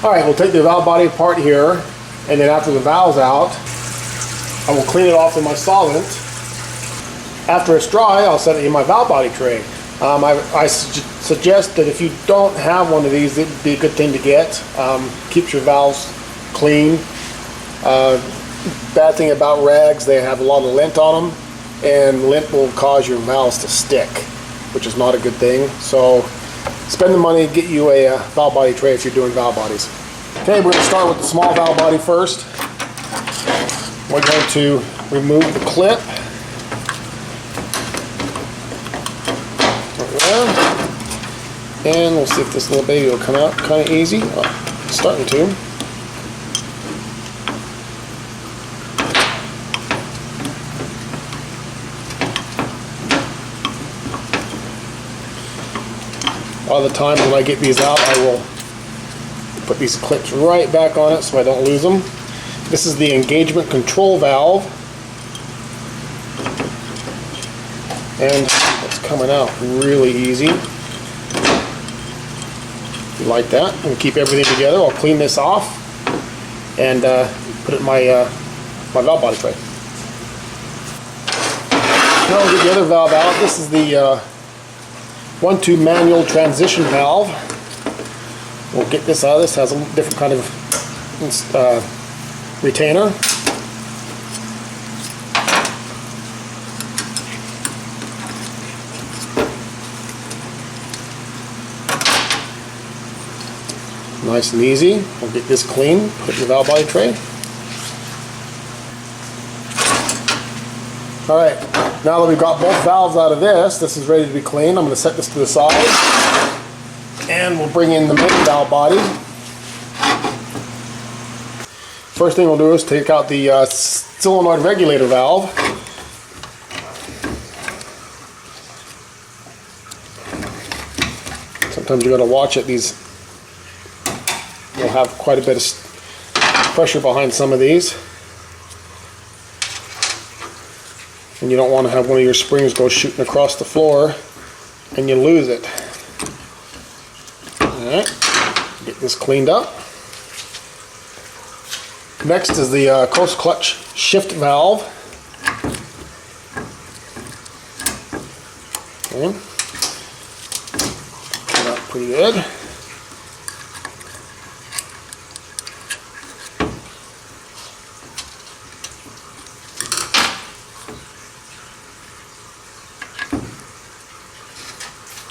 Alright, we'll take the valve body apart here, and then after the valve's out, I will clean it off with my solvent. After it's dry, I'll set it in my valve body tray. I suggest that if you don't have one of these, it would be a good thing to get. Keeps your valves clean. Bad thing about rags, they have a lot of lint on them, and lint will cause your valves to stick, which is not a good thing. So spend the money, get you a valve body tray if you're doing valve bodies. Okay, we're going to start with the small valve body first. We're going to remove the clip. Right there. And we'll see if this little baby will come out kind of easy. Oh, it's starting to. A lot of the times when I get these out, I will put these clips right back on it so I don't lose them. This is the engagement control valve, and it's coming out really easy. Like that. I'm going to keep everything together. I'll clean this off and put it in my my valve body tray. Now we'll get the other valve out. This is the 1-2 manual transition valve. We'll get this out. This has a different kind of retainer. Nice and easy. We'll get this clean, put in the valve body tray. Alright, now that we've got both valves out of this, this is ready to be cleaned. I'm going to set this to the side, and we'll bring in the main valve body. First thing we'll do is take out the solenoid regulator valve. Sometimes you got to watch it. These will have quite a bit of pressure behind some of these, and you don't want to have one of your springs go shooting across the floor and you lose it. Alright, get this cleaned up. Next is the coast clutch shift valve. Okay. Came out pretty good.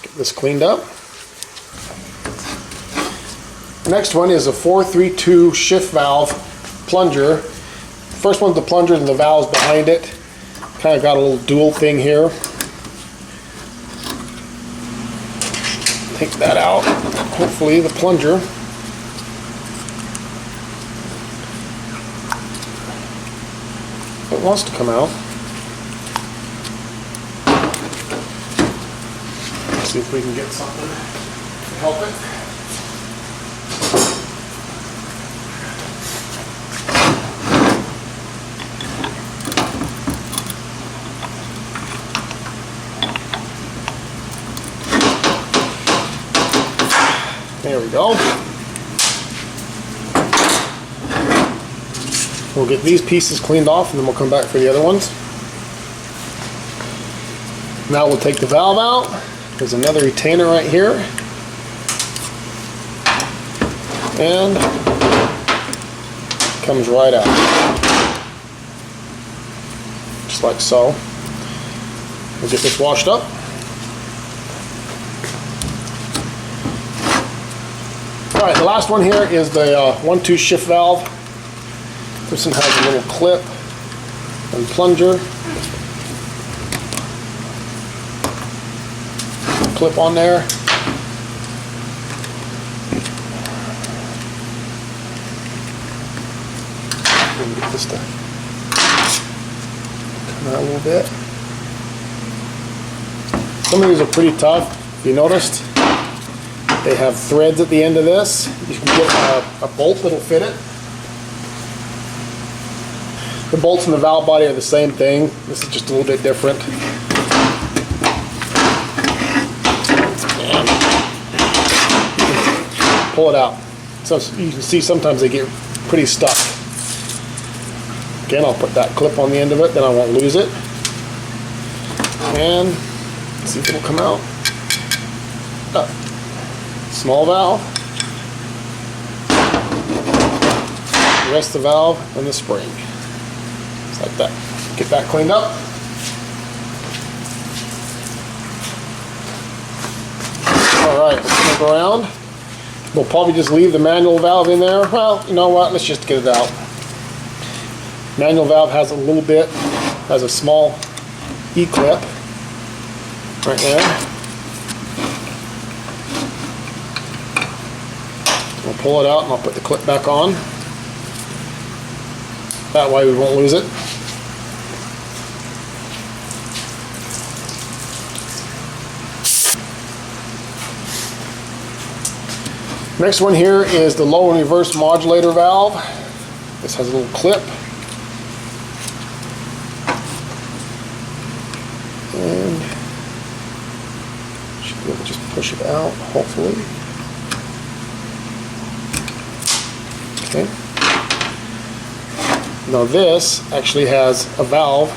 Get this cleaned up. The next one is a 432 shift valve plunger. First one's the plunger and the valves behind it. Kind of got a little dual thing here. Take that out. Hopefully the plunger it wants to come out. Let's see if we can get something to help it. There we go. We'll get these pieces cleaned off and then we'll come back for the other ones. Now we'll take the valve out. There's another retainer right here. And it comes right out. Just like so. We'll get this washed up. Alright, the last one here is the 1-2 shift valve. This one has a little clip and plunger. Clip on there. Get this to come out a little bit. Some of these are pretty tough, if you noticed. They have threads at the end of this. You can get a bolt that'll fit it. The bolts in the valve body are the same thing. This is just a little bit different. And pull it out. So you can see sometimes they get pretty stuck. Again, I'll put that clip on the end of it, then I won't lose it. And see if it'll come out. Up. Small valve. The rest of the valve and the spring. Just like that. Get that cleaned up. Alright, let's move around. We'll probably just leave the manual valve in there. Well, you know what? Let's just get it out. Manual valve has a little bit, has a small E-clip right there. We'll pull it out and I'll put the clip back on. That way we won't lose it. Next one here is the low and reverse modulator valve. This has a little clip. And should be able to just push it out, hopefully. Okay. Now this actually has a valve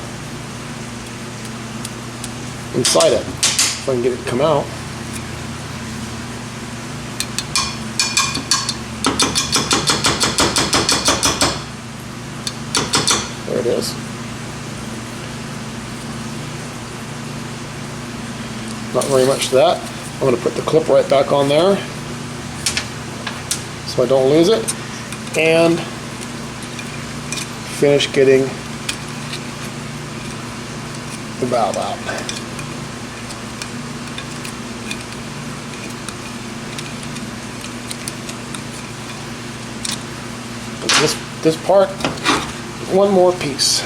inside it. If I can get it to come out. There it is. Not very much to that. I'm going to put the clip right back on there so I don't lose it. And finish getting the valve out. This part, one more piece.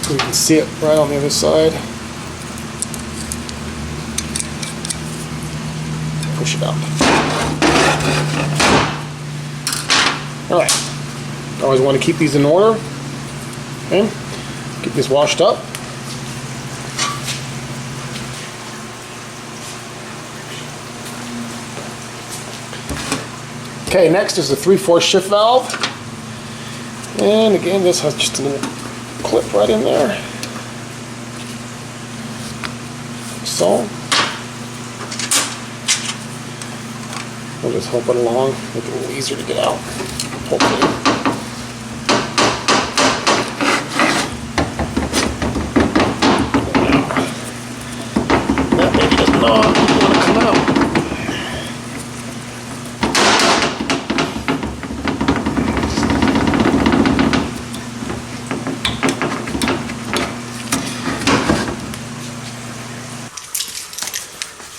We can see it right on the other side. Push it out. Alright. Always want to keep these in order. Okay. Get this washed up. Okay, next is the 3/4 shift valve. And again, this has just a little clip right in there. So we'll just help it along, make it a little easier to get out, hopefully. That baby does not want to come out.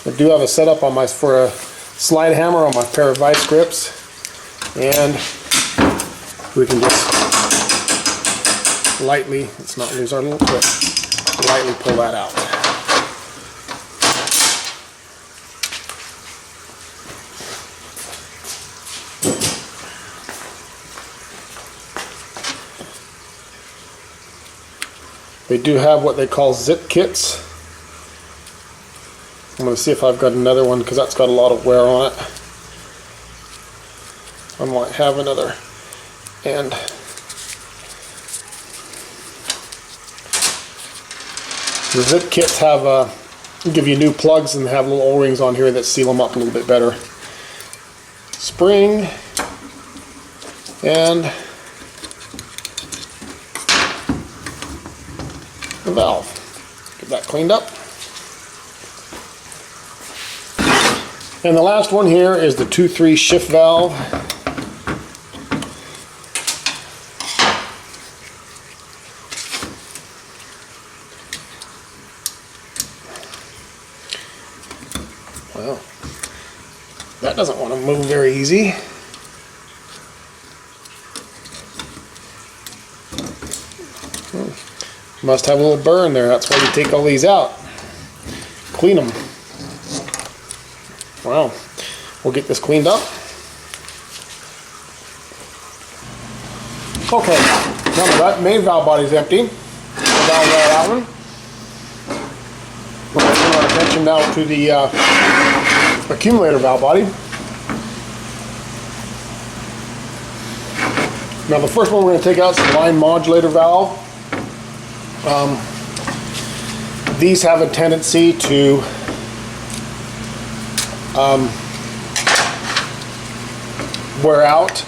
I do have a setup on for a slide hammer on my pair of vice grips, and we can just lightly, let's not lose our little clip, lightly pull that out. They do have what they call zip kits. I'm going to see if I've got another one because that's got a lot of wear on it. I might have another. And the zip kits have give you new plugs and have little O-rings on here that seal them up a little bit better. Spring and the valve. Get that cleaned up. And the last one here is the 2/3 shift valve. Well, that doesn't want to move very easy. Must have a little burr in there. That's why you take all these out. Clean them. Wow. We'll get this cleaned up. Okay, now that main valve body is empty, valve out of that one. We're going to turn our attention now to the accumulator valve body. Now the first one we're going to take out is the line modulator valve. These have a tendency to wear out,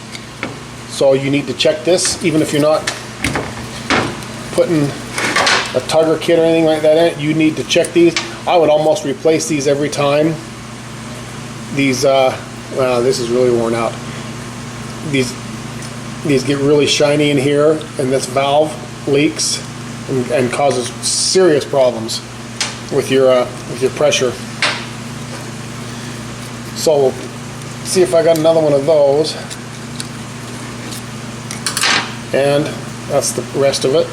so you need to check this. Even if you're not putting a tugger kit or anything like that in it, you need to check these. I would almost replace these every time. These, wow, this is really worn out. These get really shiny in here, and this valve leaks and causes serious problems with your pressure. So we'll see if I got another one of those, and that's the rest of it.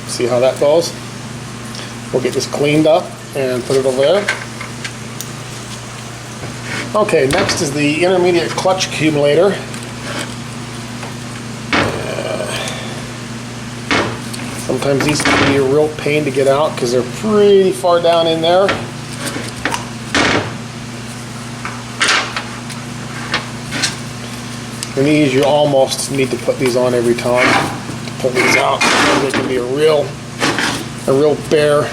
See how that goes. We'll get this cleaned up and put it over there. Okay, next is the intermediate clutch accumulator. Sometimes these can be a real pain to get out because they're pretty far down in there. And these, you almost need to put these on every time to pull these out. They can be a real bear.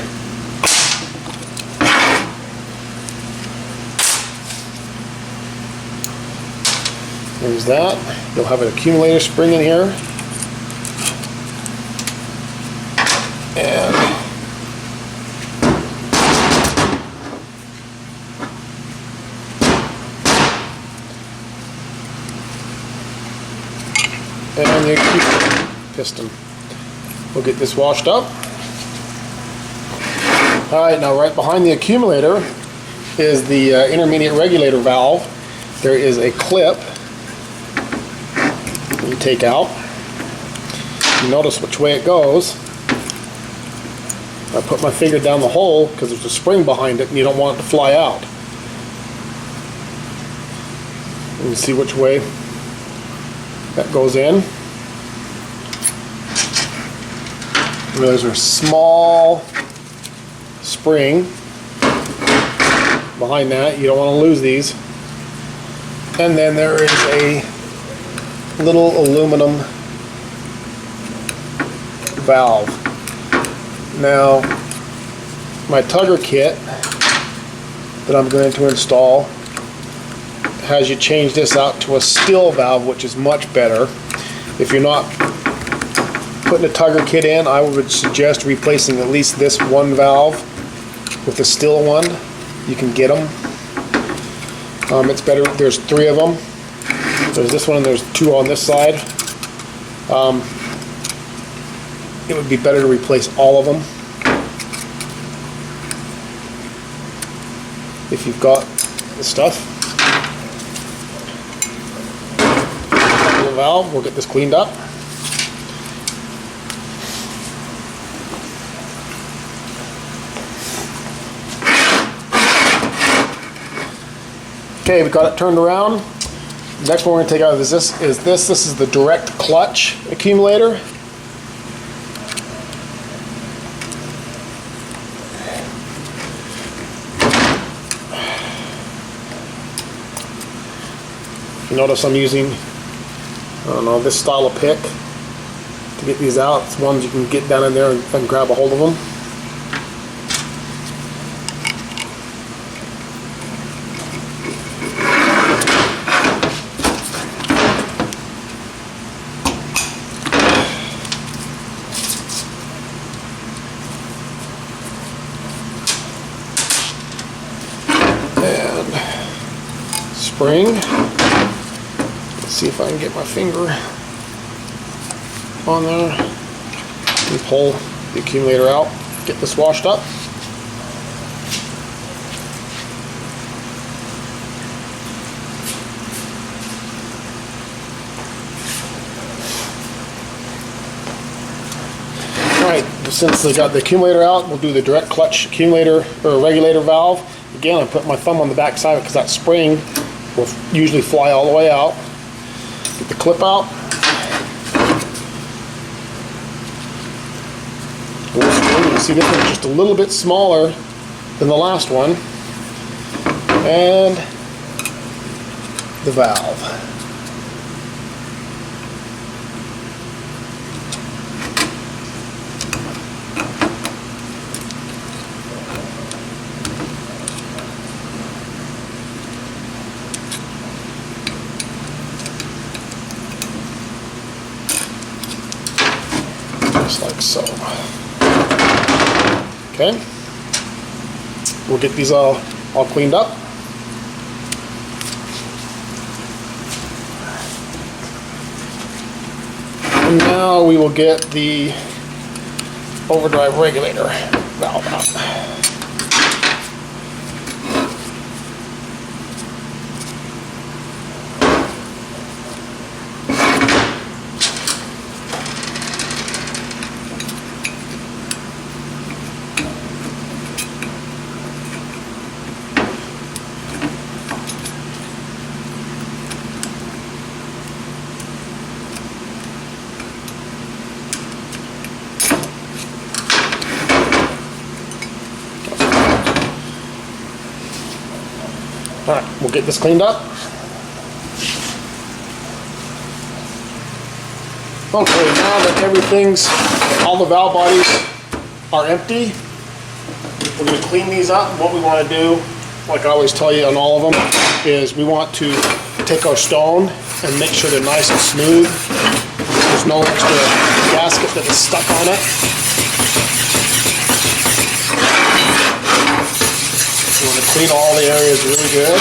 There's that. You'll have an accumulator spring in here. And the piston. We'll get this washed up. Alright, now right behind the accumulator is the intermediate regulator valve. There is a clip you take out. You notice which way it goes. I put my finger down the hole because there's a spring behind it and you don't want it to fly out. You can see which way that goes in. And there's a small spring behind that. You don't want to lose these. And then there is a little aluminum valve. Now, my tugger kit that I'm going to install has you change this out to a still valve, which is much better. If you're not putting a tugger kit in, I would suggest replacing at least this one valve with a still one. You can get them. It's better. There's 3 of them. There's this one and there's 2 on this side. It would be better to replace all of them if you've got the stuff. The valve, we'll get this cleaned up. Okay, we've got it turned around. The next one we're going to take out is this. This is the direct clutch accumulator. You notice I'm using, I don't know, this style of pick to get these out. It's ones you can get down in there and grab a hold of them. And spring. See if I can get my finger on there and pull the accumulator out, get this washed up. Alright, since I got the accumulator out, we'll do the direct clutch accumulator or regulator valve. Again, I put my thumb on the back side because that spring will usually fly all the way out. Get the clip out. Little spring see this one's just a little bit smaller than the last one. And the valve. Just like so. Okay. We'll get these all cleaned up. And now we will get the overdrive regulator valve out. Alright, we'll get this cleaned up. Okay, now that all the valve bodies are empty, we're going to clean these up. What we want to do, like I always tell you on all of them, is we want to take our stone and make sure they're nice and smooth. There's no extra gasket that is stuck on it. You want to clean all the areas really good.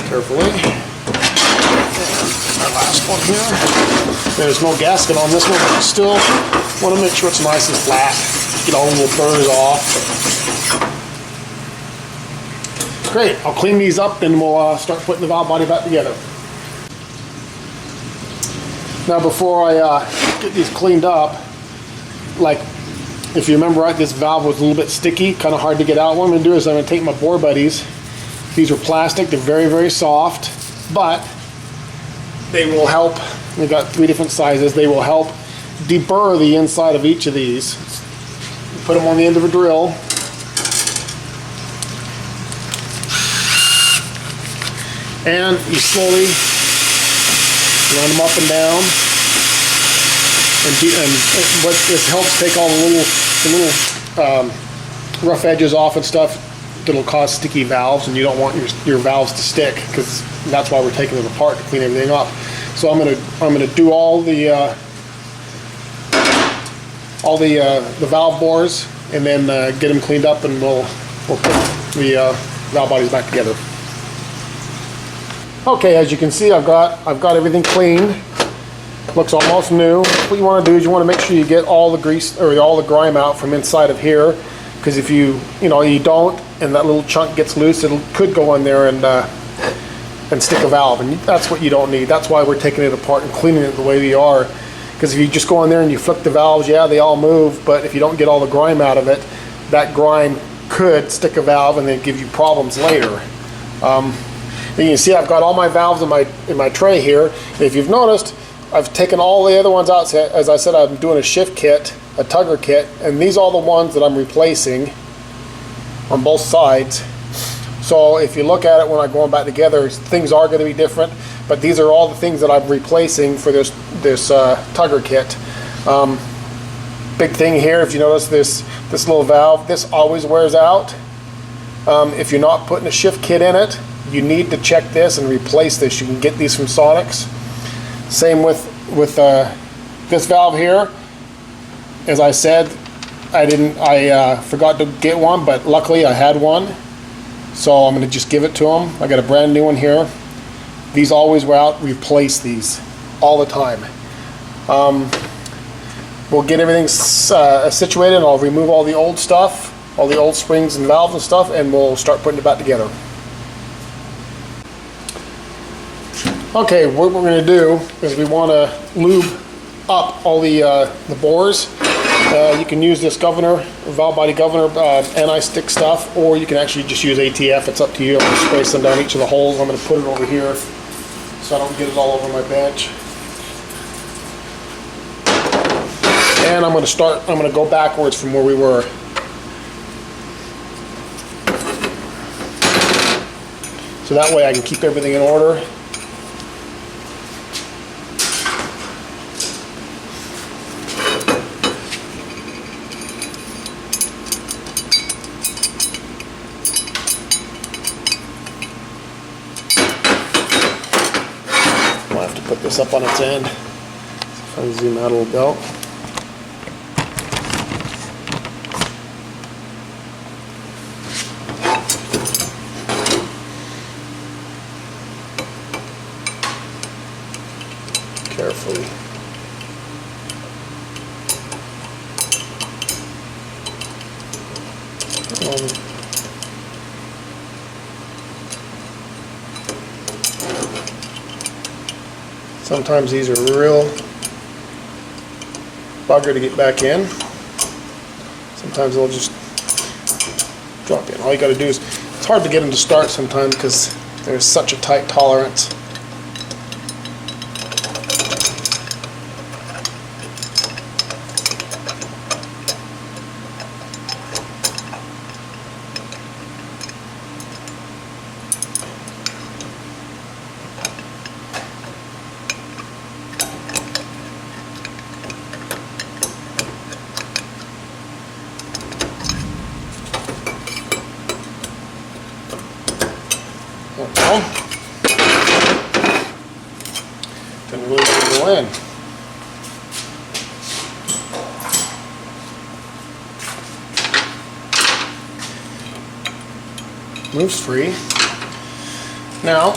Carefully. Our last one here. There's no gasket on this one, but you still want to make sure it's nice and flat. Get all the little burrs off. Great, I'll clean these up and we'll start putting the valve body back together. Now before I get these cleaned up, like if you remember right, this valve was a little bit sticky, kind of hard to get out. What I'm going to do is I'm going to take my bore buddies. These are plastic, they're very, very soft, but they will help. We've got 3 different sizes. They will help deburr the inside of each of these. Put them on the end of a drill. And you slowly run them up and down, and what this helps take all the little rough edges off and stuff that'll cause sticky valves, and you don't want your valves to stick, because that's why we're taking them apart to clean everything up. So I'm gonna do all the valve bores, and then get them cleaned up, and we'll put the valve bodies back together. Okay, as you can see, I've got everything cleaned. Looks almost new. What you want to do is you want to make sure you get all the grease or all the grime out from inside of here, because if you don't, and that little chunk gets loose, it could go in there and stick a valve, and that's what you don't need. That's why we're taking it apart and cleaning it the way we are. Because if you just go in there and you flick the valves, yeah, they all move, but if you don't get all the grime out of it, that grime could stick a valve and then give you problems later. You can see I've got all my valves in my tray here. And if you've noticed, I've taken all the other ones out. So as I said, I'm doing a shift kit, a tugger kit, and these are all the ones that I'm replacing on both sides. So if you look at it when I go them back together, things are going to be different, but these are all the things that I'm replacing for this tugger kit. Big thing here, if you notice this little valve, this always wears out. If you're not putting a shift kit in it, you need to check this and replace this. You can get these from Sonics. Same with this valve here. As I said, I forgot to get one, but luckily I had one. So I'm going to just give it to them. I got a brand new one here. These always wear out. Replace these all the time. We'll get everything situated, and I'll remove all the old stuff, all the old springs and valves and stuff, and we'll start putting it back together. Okay, what we're going to do is we want to lube up all the bores. You can use this governor, valve body governor, anti-stick stuff, or you can actually just use ATF. It's up to you. I'm going to spray some down each of the holes. I'm going to put it over here so I don't get it all over my bench. And I'm going to go backwards from where we were. So that way I can keep everything in order. I'll have to put this up on its end. If I zoom out a little bit. Carefully. Sometimes these are real bugger to get back in. Sometimes they'll just drop in. All you got to do is, it's hard to get them to start sometimes because there's such a tight tolerance. Didn't really go in. Moves free. Now,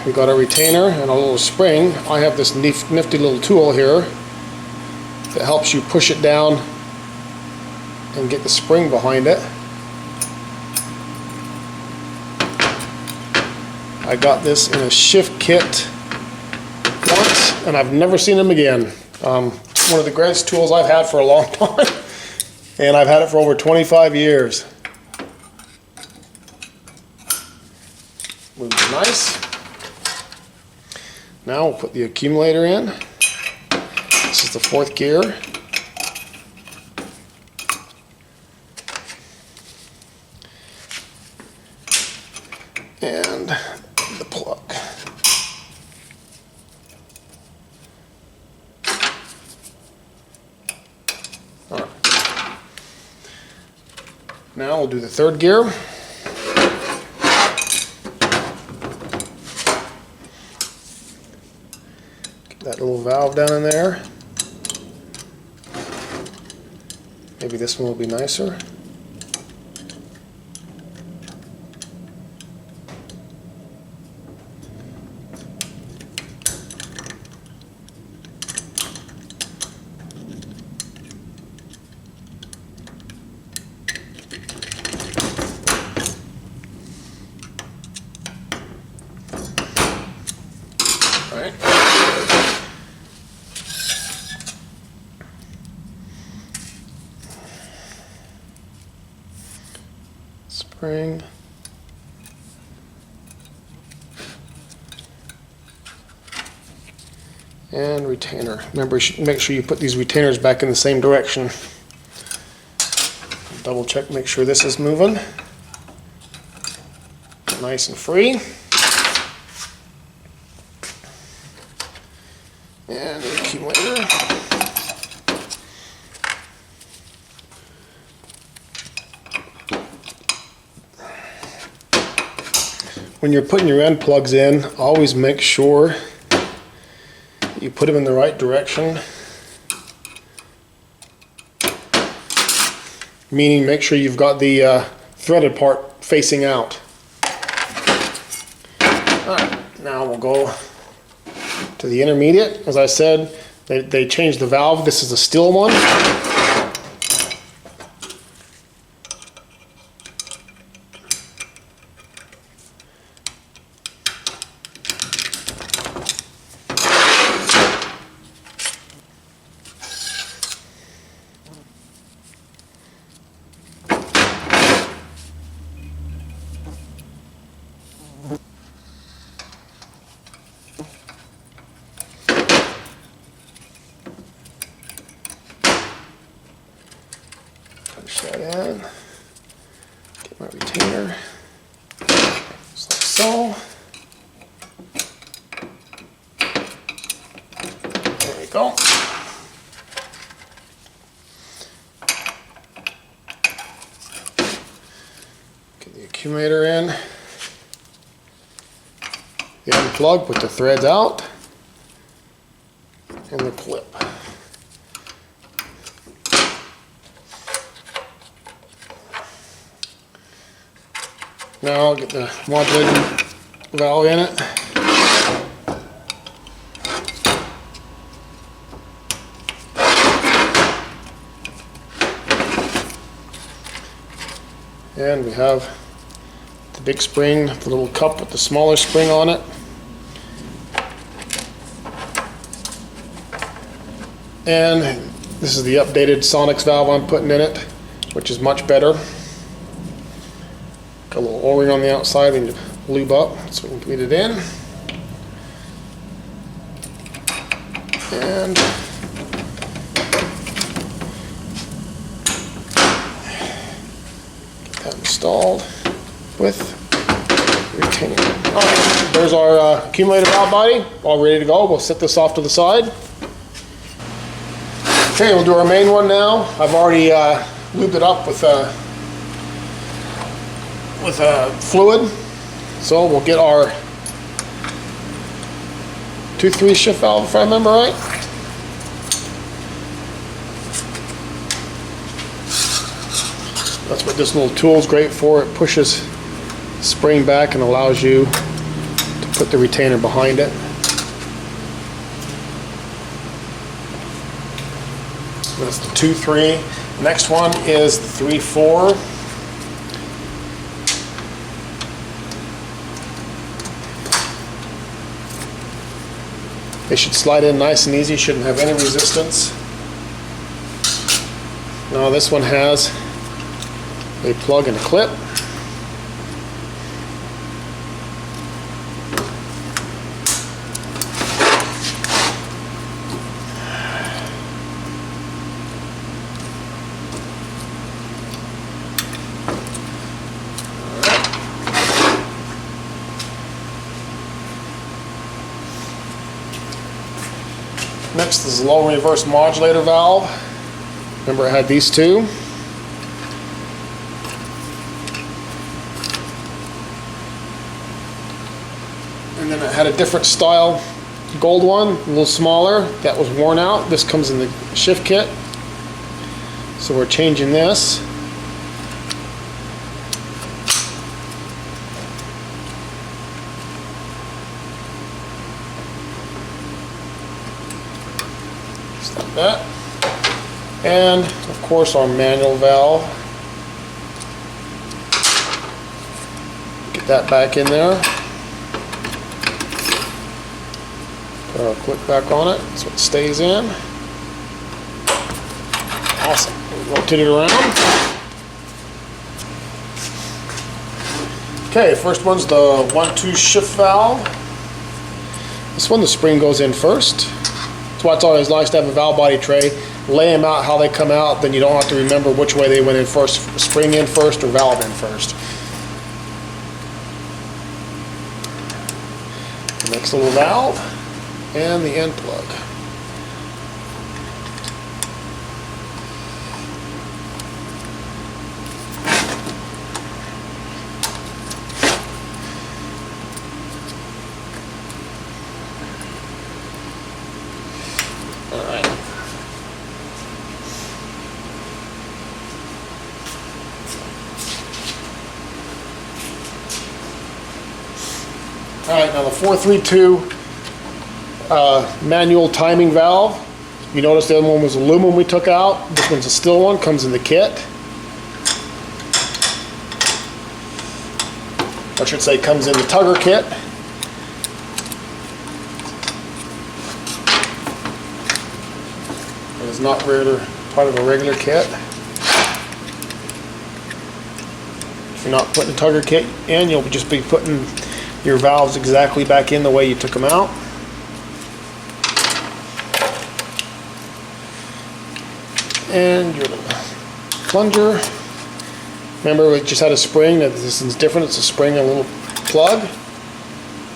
we got a retainer and a little spring. I have this nifty little tool here that helps you push it down and get the spring behind it. I got this in a shift kit once and I've never seen them again. One of the greatest tools I've had for a long time, and I've had it for over 25 years. Moves nice. Now we'll put the accumulator in. This is the 4th gear. And the plug. All right. Now we'll do the 3rd gear. Get that little valve down in there. Maybe this one will be nicer. All right. Spring. And retainer. Remember, make sure you put these retainers back in the same direction. Double check, make sure this is moving. Nice and free. And the accumulator. When you're putting your end plugs in, always make sure you put them in the right direction. Meaning, make sure you've got the threaded part facing out. Alright, now we'll go to the intermediate. As I said, they changed the valve. This is a steel one. Push that in. Get my retainer. Just like so. There we go. Get the accumulator in. The unplug, put the threads out. And the clip. Now I'll get the modulator valve in it. And we have the big spring, the little cup with the smaller spring on it. And this is the updated Sonics valve I'm putting in it, which is much better. Got a little O-ring on the outside we need to lube up so we can get it in. And get that installed with retainer. Alright, there's our accumulator valve body, all ready to go. We'll set this off to the side. Okay, we'll do our main one now. I've already lubed it up with fluid. So we'll get our 2-3 shift valve, if I remember right. That's what this little tool is great for. It pushes the spring back and allows you to put the retainer behind it. That's the 2-3. Next one is the 3-4. They should slide in nice and easy, shouldn't have any resistance. Now this one has a plug and a clip. Next is the low reverse modulator valve. Remember I had these two. And then I had a different style gold one, a little smaller, that was worn out. This comes in the shift kit. So we're changing this. Just like that. And of course our manual valve. Get that back in there. Put our clip back on it so it stays in. Awesome. Rotate it around. Okay, first one's the 1-2 shift valve. This one the spring goes in first. That's why it's always nice to have a valve body tray. Lay them out how they come out, then you don't have to remember which way they went in first, spring in first or valve in first. The next little valve and the end plug. Alright, now the 432 manual timing valve. You notice the other one was aluminum we took out. This one's a steel one, comes in the kit. I should say comes in the tugger kit. It is not part of a regular kit. If you're not putting the tugger kit in, you'll just be putting your valves exactly back in the way you took them out. And your little plunger. Remember, we just had a spring. This is different. It's a spring and a little plug.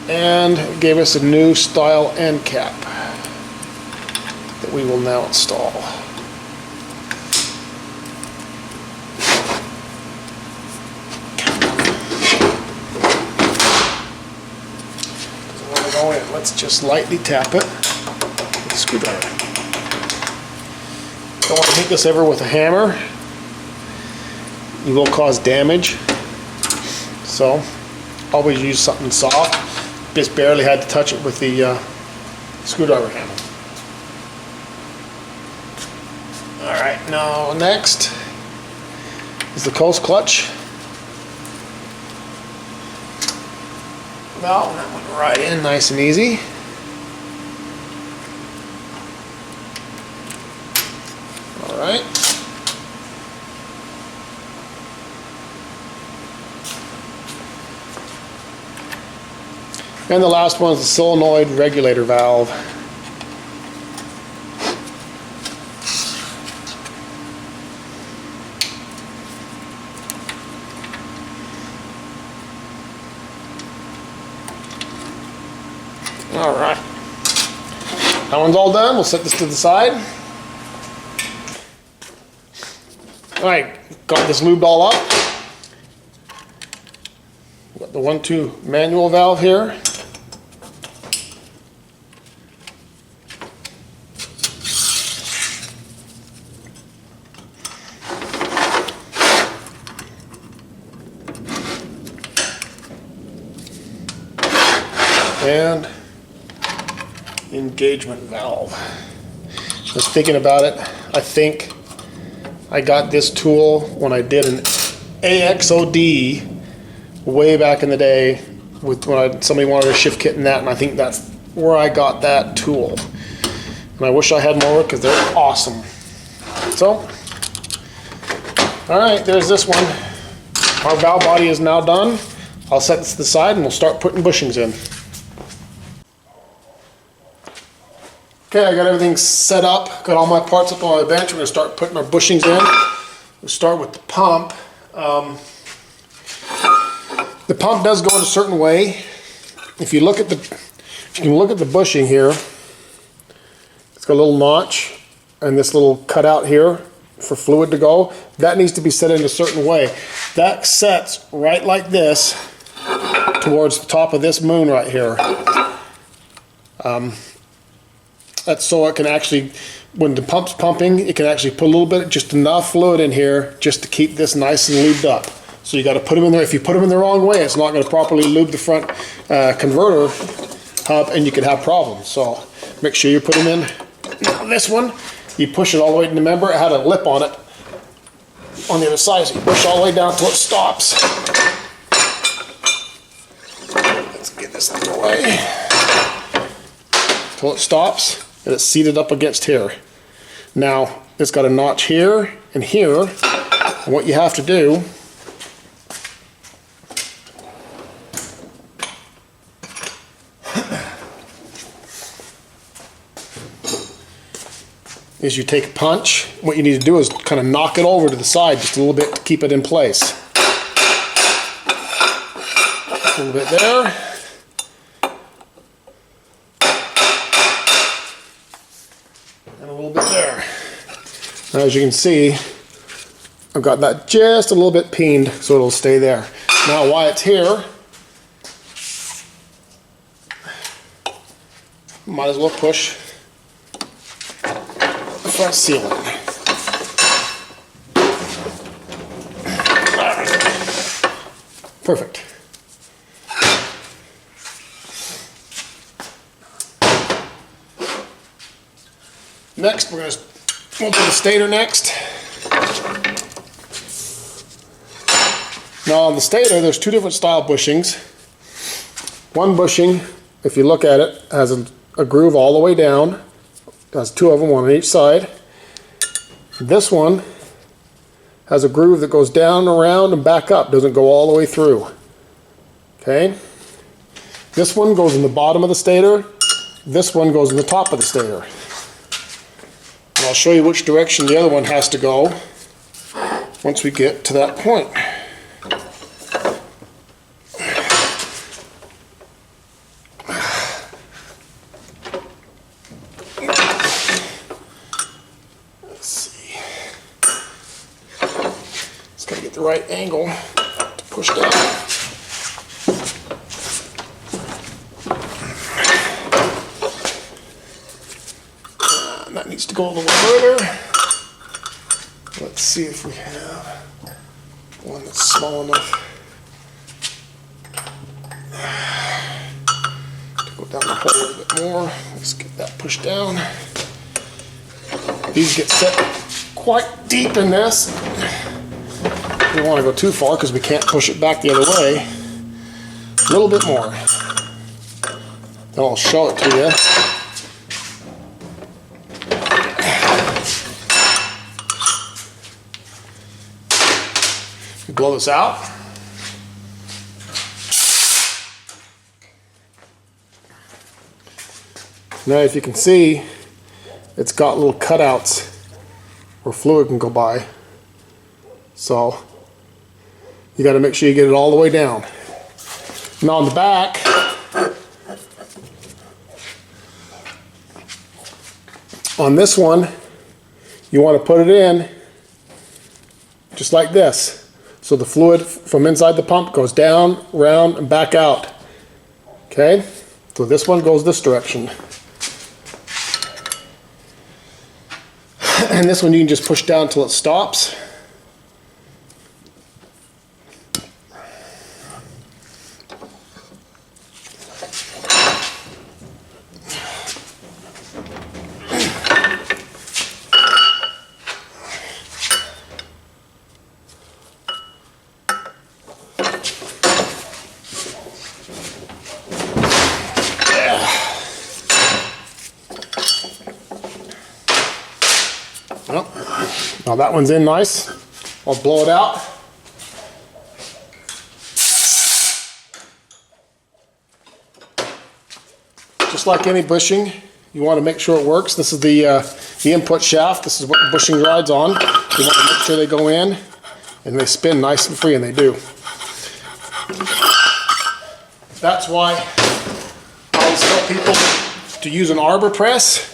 And it gave us a new style end cap that we will now install. So when we go in, let's just lightly tap it with a screwdriver. Don't want to hit this ever with a hammer. You will cause damage. So always use something soft. Just barely had to touch it with the screwdriver handle. Alright, now next is the coast clutch. Well, that went right in nice and easy. Alright. And the last one is the solenoid regulator valve. All right, that one's all done. We'll set this to the side. All right, got this lubed all up. Got the 1-2 manual valve here. And engagement valve. I was thinking about it. I think I got this tool when I did an AXOD way back in the day with when somebody wanted a shift kit and that, and I think that's where I got that tool. And I wish I had more because they're awesome. So, all right, there's this one. Our valve body is now done. I'll set this to the side and we'll start putting bushings in. Okay, I got everything set up, got all my parts up on my bench. We're going to start putting our bushings in. We'll start with the pump. The pump does go in a certain way. If you look at the bushing here, it's got a little notch and this little cutout here for fluid to go. That needs to be set in a certain way. That sets right like this towards the top of this moon right here. That's so it can actually, when the pump's pumping, it can actually put a little bit, just enough fluid in here just to keep this nice and lubed up. So you got to put them in there. If you put them in the wrong way, it's not going to properly lube the front converter hub and you could have problems. So make sure you put them in. Now this one, you push it all the way to the member. It had a lip on it on the other side, so you push all the way down until it stops. Let's get this out of the way. Until it stops. And it's seated up against here. Now, it's got a notch here and here. And what you have to do is you take a punch. What you need to do is kind of knock it over to the side just a little bit to keep it in place. A little bit there. And a little bit there. Now, as you can see, I've got that just a little bit peened so it'll stay there. Now while it's here, might as well push the front ceiling. Perfect. Next, we'll do the stator next. Now on the stator, there's two different style bushings. One bushing, if you look at it, has a groove all the way down. It has two of them, one on each side. This one has a groove that goes down, around, and back up. Doesn't go all the way through. Okay? This one goes in the bottom of the stator. This one goes in the top of the stator. And I'll show you which direction the other one has to go. once we get to that point. Let's see. Just gotta get the right angle to push down. That needs to go a little further. Let's see if we have one that's small enough to go down the hole a little bit more. Let's get that pushed down. These get set quite deep in this. We don't want to go too far because we can't push it back the other way. A little bit more. Then I'll show it to you. Blow this out. Now if you can see, it's got little cutouts where fluid can go by. So you got to make sure you get it all the way down. Now on the back, on this one, you want to put it in just like this. So the fluid from inside the pump goes down, round, and back out. Okay? So this one goes this direction. And this one you can just push down until it stops. Well, now that one's in nice. I'll blow it out. Just like any bushing, you want to make sure it works. This is the input shaft. This is what the bushing rides on. You want to make sure they go in and they spin nice and free, and they do. That's why I always tell people to use an arbor press.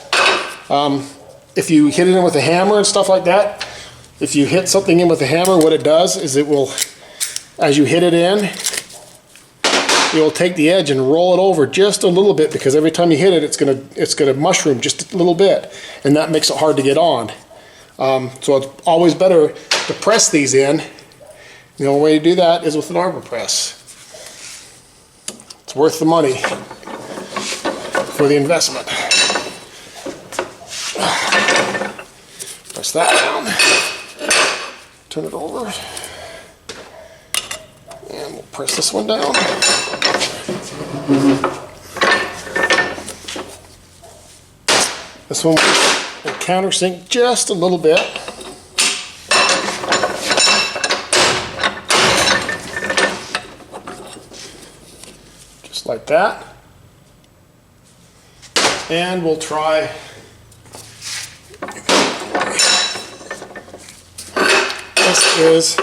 If you hit it in with a hammer and stuff like that, if you hit something in with a hammer, what it does is it will, as you hit it in, it will take the edge and roll it over just a little bit, because every time you hit it, it's gonna mushroom just a little bit, and that makes it hard to get on. So it's always better to press these in. The only way to do that is with an arbor press. It's worth the money for the investment. Press that down, turn it over, and we'll press this one down. This one will countersink just a little bit. Just like that. And we'll try this is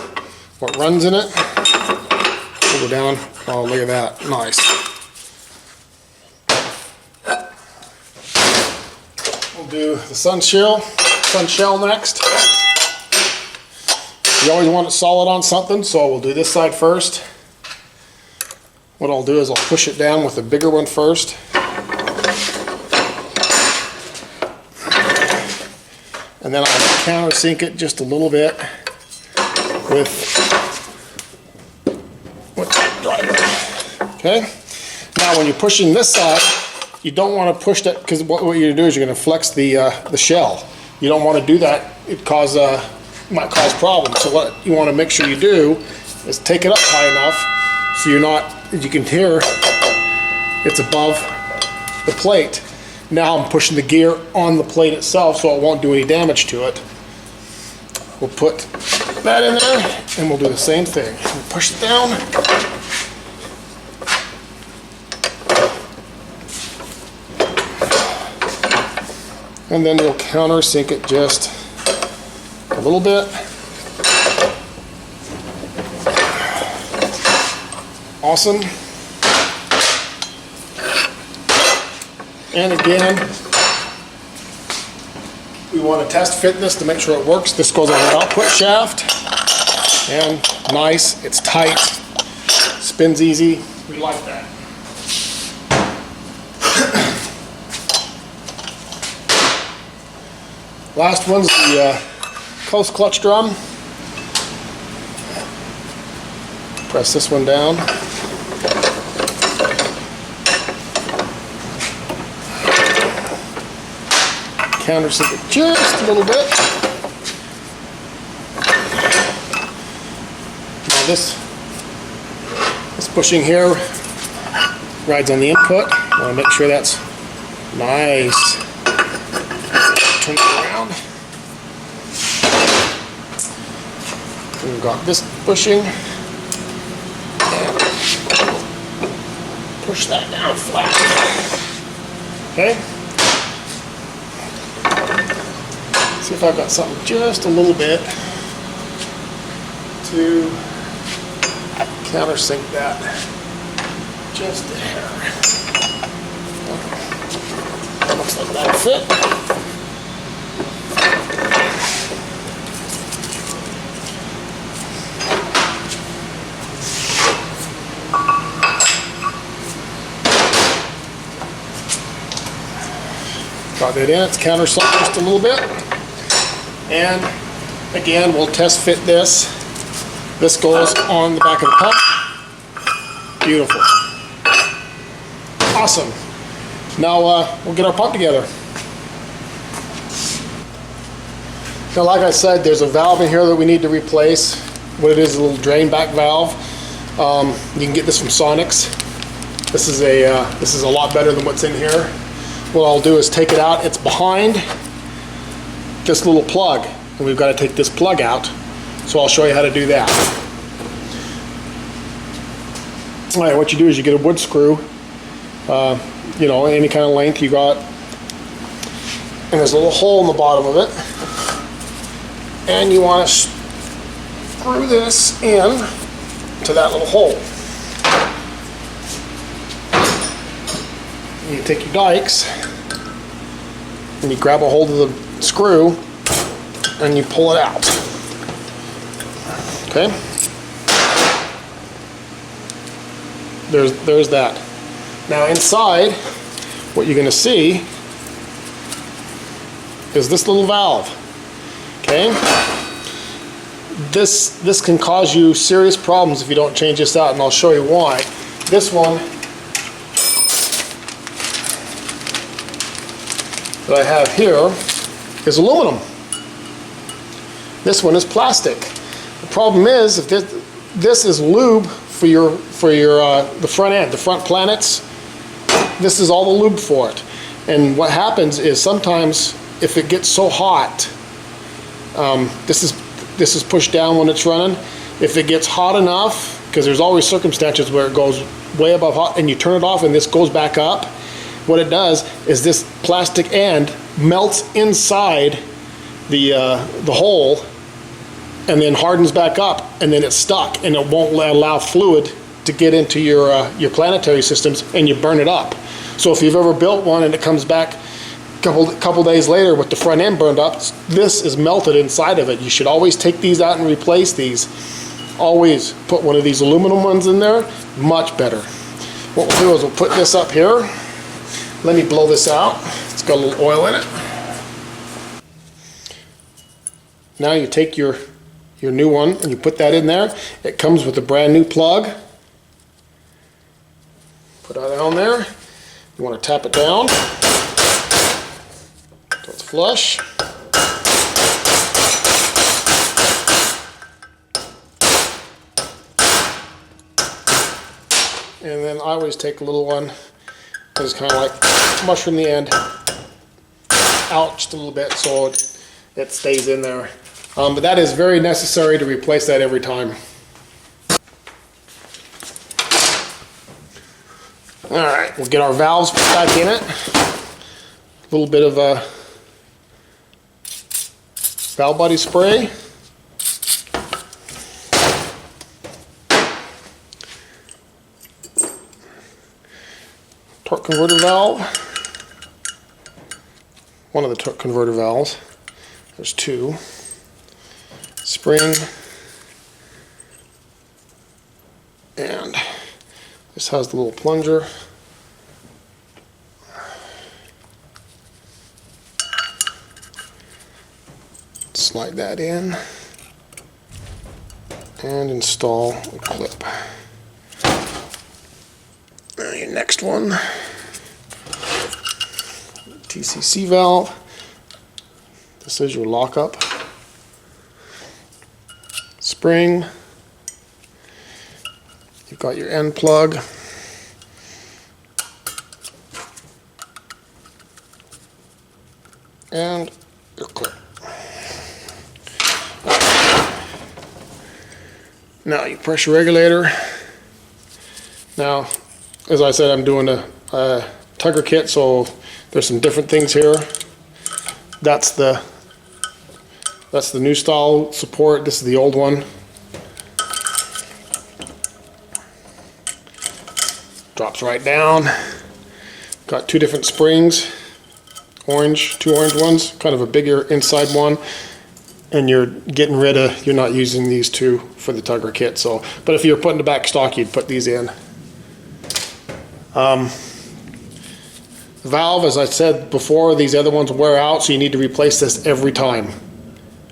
what runs in it. We'll go down. Oh, look at that. Nice. We'll do the sun shell next. You always want it solid on something, so we'll do this side first. What I'll do is I'll push it down with the bigger one first. And then I'll countersink it just a little bit with driver. Okay? Now when you're pushing this side, you don't want to push that, because what you're going to do is you're going to flex the shell. You don't want to do that. It might cause problems. So what you want to make sure you do is take it up high enough so you're not, as you can hear, it's above the plate. Now I'm pushing the gear on the plate itself so it won't do any damage to it. We'll put that in there and we'll do the same thing. We'll push it down. And then we'll countersink it just a little bit. Awesome. And again, we want to test fit this to make sure it works. This goes on the output shaft, and nice, it's tight, spins easy. We like that. Last one's the coast clutch drum. Press this one down. Countersink it just a little bit. Now this bushing here rides on the input. I want to make sure that's nice. Turn it around. We've got this bushing. And push that down flat. Okay. See if I've got something just a little bit to countersink that. Just a hair. That looks like that'll fit. Got that in, it's countersunk just a little bit. And again, we'll test fit this. This goes on the back of the pump. Beautiful. Awesome. Now we'll get our pump together. Now, like I said, there's a valve in here that we need to replace. What it is a little drain back valve. You can get this from Sonic's. This is a lot better than what's in here. What I'll do is take it out. It's behind this little plug, and we've got to take this plug out. So I'll show you how to do that. All right, what you do is you get a wood screw, you know, any kind of length you got, and there's a little hole in the bottom of it, and you want to screw this in to that little hole. And you take your dikes and you grab a hold of the screw and you pull it out. Okay? There's that. Now inside, what you're going to see is this little valve. Okay? This can cause you serious problems if you don't change this out, and I'll show you why. This one that I have here is aluminum. This one is plastic. The problem is, if this is lube for the front end, the front planets. This is all the lube for it. And what happens is sometimes if it gets so hot, this is pushed down when it's running. If it gets hot enough, because there's always circumstances where it goes way above hot, and you turn it off and this goes back up, what it does is this plastic end melts inside the hole and then hardens back up, and then it's stuck and it won't allow fluid to get into your planetary systems, and you burn it up. So if you've ever built one and it comes back a couple days later with the front end burned up, this is melted inside of it. You should always take these out and replace these. Always put one of these aluminum ones in there, much better. What we'll do is we'll put this up here. Let me blow this out. It's got a little oil in it. Now you take your new one and you put that in there. It comes with a brand new plug. Put that down there. You want to tap it down so it's flush. And then I always take a little one, just kind of like mushroom the end out just a little bit so it stays in there. But that is very necessary to replace that every time. Alright, we'll get our valves back in it. A little bit of valve body spray. torque converter valve. One of the torque converter valves. There's two. Spring. And this has the little plunger. Slide that in and install a clip. Now your next one, TCC valve. This is your lockup. Spring. You've got your end plug. And your clip. Now your pressure regulator. Now, as I said, I'm doing a tugger kit, so there's some different things here. That's the new style support. This is the old one. Drops right down. Got two different springs. Two orange ones, kind of a bigger inside one. And you're getting rid of, you're not using these two for the tugger kit. So, but if you're putting the back stock, you'd put these in. Valve, as I said before, these other ones wear out, so you need to replace this every time.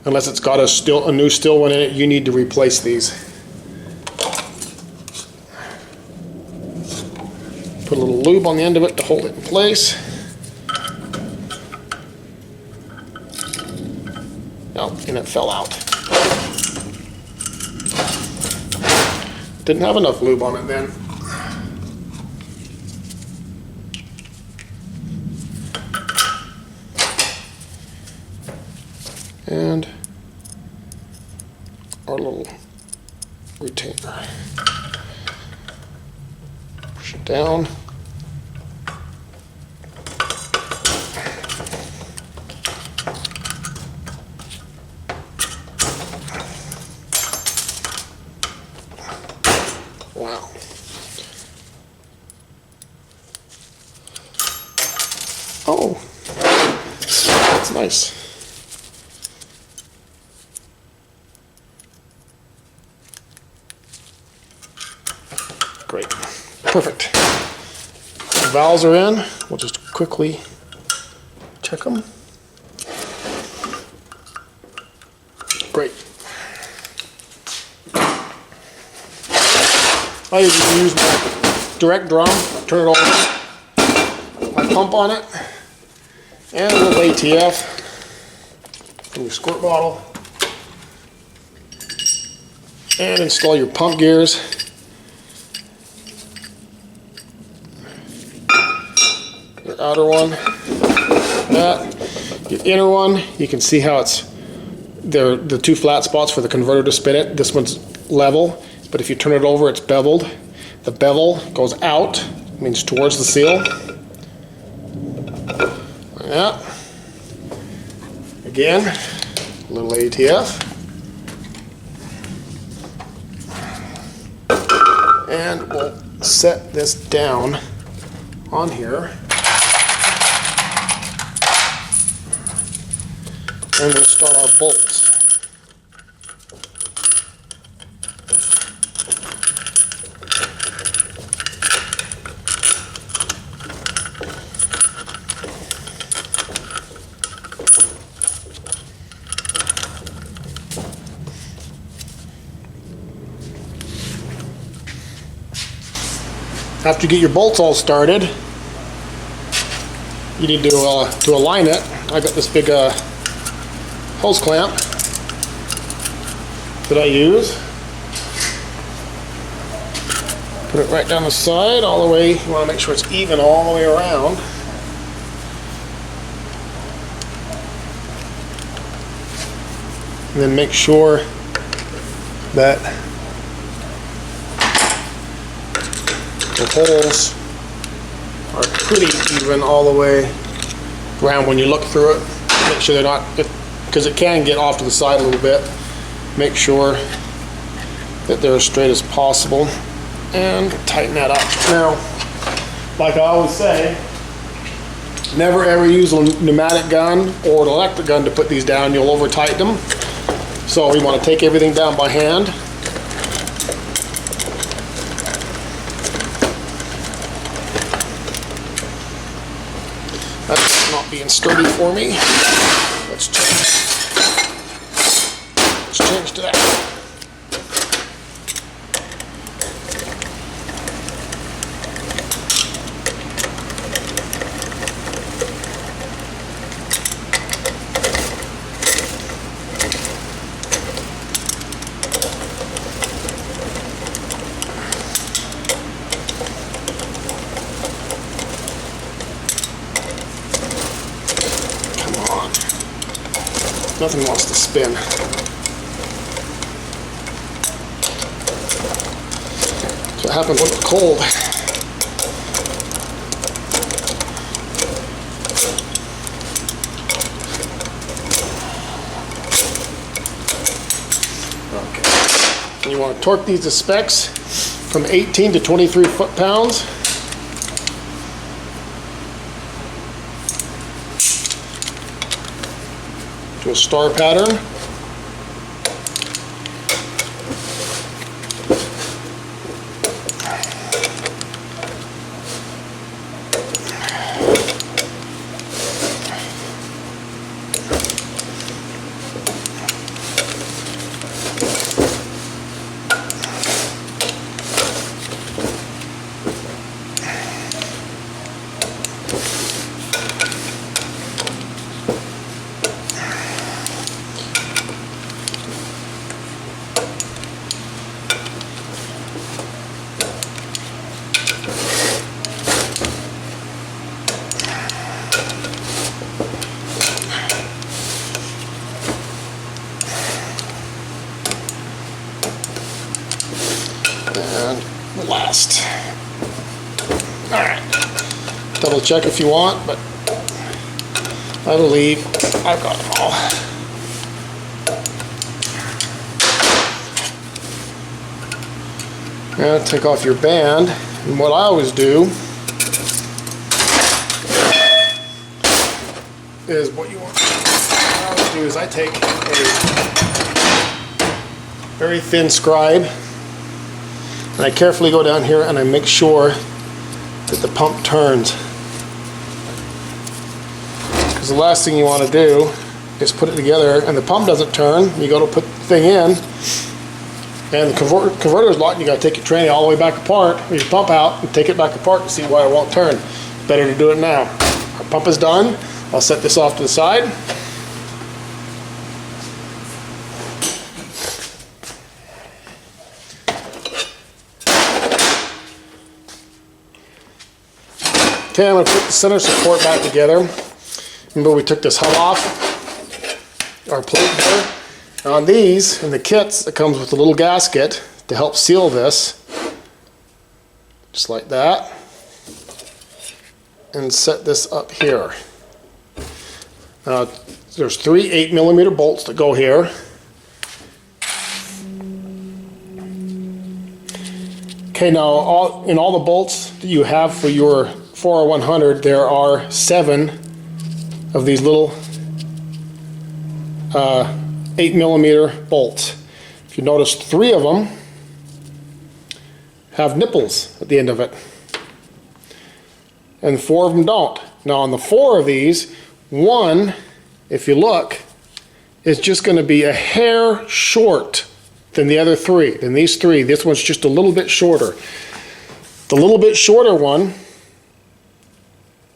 Unless it's got a new still one in it, you need to replace these. Put a little lube on the end of it to hold it in place. Oh, and it fell out. Didn't have enough lube on it then. And our little retainer. Push it down. Wow. Oh, that's nice. Great. Perfect. The valves are in. We'll just quickly check them. Great. I usually use my direct drum, turn it over, my pump on it, and a little ATF from your squirt bottle, and install your pump gears. Your outer one, that, your inner one, you can see how it's, they're the two flat spots for the converter to spin it. This one's level. But if you turn it over, it's beveled. The bevel goes out, means towards the seal. Like that. Again, a little ATF. And we'll set this down on here. And we'll start our bolts. After you get your bolts all started, you need to align it. I got this big hose clamp that I use. Put it right down the side, all the way. You want to make sure it's even all the way around. And then make sure that the holes are pretty even all the way around when you look through it. Make sure they're not, because it can get off to the side a little bit. Make sure that they're as straight as possible and tighten that up. Now, like I always say, never ever use a pneumatic gun or an electric gun to put these down. You'll over tighten them. So we want to take everything down by hand. That's not being sturdy for me. Let's change to that. Nothing wants to spin. So it happens when it's cold. Okay. And you want to torque these to specs from 18 to 23 foot-pounds. To a star pattern. And the last. Alright. Double check if you want, but I believe I've got them all. And take off your band. And what I always do is I take a very thin scribe and I carefully go down here and I make sure that the pump turns. Because the last thing you want to do is put it together and the pump doesn't turn. You go to put the thing in and the converter is locked. You got to take your tranny all the way back apart, or your pump out, and take it back apart to see why it won't turn. Better to do it now. Our pump is done. I'll set this off to the side. Okay, I'm going to put the center support back together. Remember we took this hub off, our plate here. On these, in the kits, it comes with a little gasket to help seal this. Just like that. And set this up here. There's 3 8mm bolts that go here. Okay, now in all the bolts that you have for your 4R100, there are 7 of these little 8mm bolts. If you notice, 3 of them have nipples at the end of it, and 4 of them don't. Now on the 4 of these, one, if you look, is just going to be a hair short than the other 3, than these 3. This one's just a little bit shorter. The little bit shorter one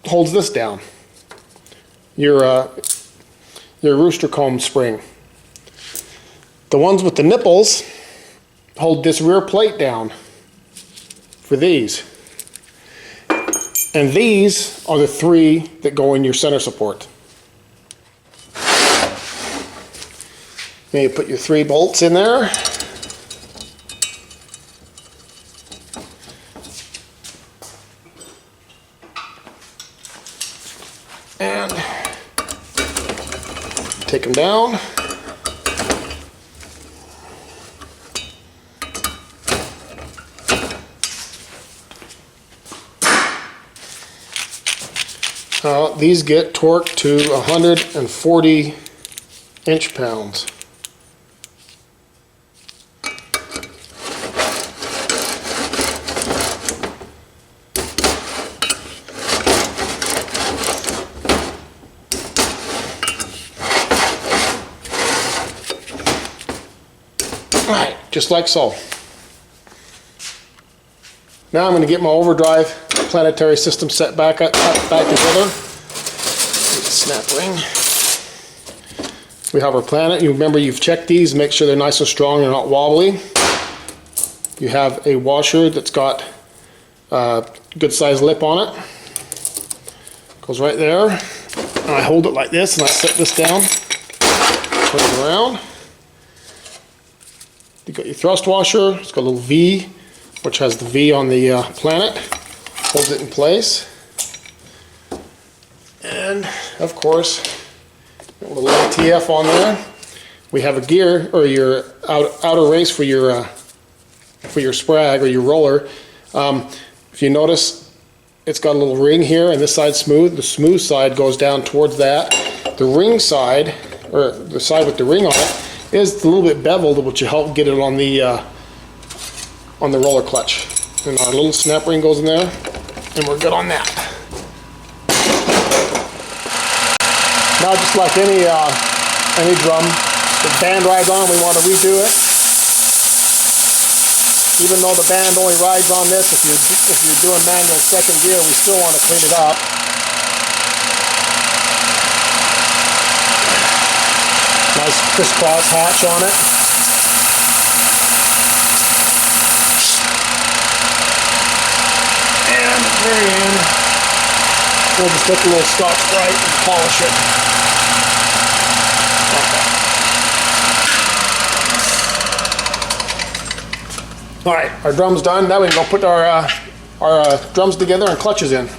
holds this down, your rooster comb spring. The ones with the nipples hold this rear plate down for these. And these are the 3 that go in your center support. Now you put your 3 bolts in there. And take them down. These get torqued to 140 inch-pounds. Alright, just like so. Now I'm going to get my overdrive planetary system set back together. Snap ring. We have our planet. You remember you've checked these, make sure they're nice and strong and not wobbly. You have a washer that's got a good sized lip on it. Goes right there. And I hold it like this and I set this down. Turn it around. You got your thrust washer. It's got a little V, which has the V on the planet. Holds it in place. And of course, a little ATF on there. We have a gear, or your outer race for your sprag or your roller. If you notice, it's got a little ring here, and this side's smooth. The smooth side goes down towards that. The ring side, or the side with the ring on it, is a little bit beveled, which will help get it on the roller clutch. And our little snap ring goes in there, and we're good on that. Now, just like any drum, the band rides on, we want to redo it. Even though the band only rides on this, if you're doing manual second gear, we still want to clean it up. Nice crisscross hatch on it. And at the very end, we'll just take a little Scotch-Brite and polish it. Alright, our drum's done. Now we can go put our drums together and clutches in.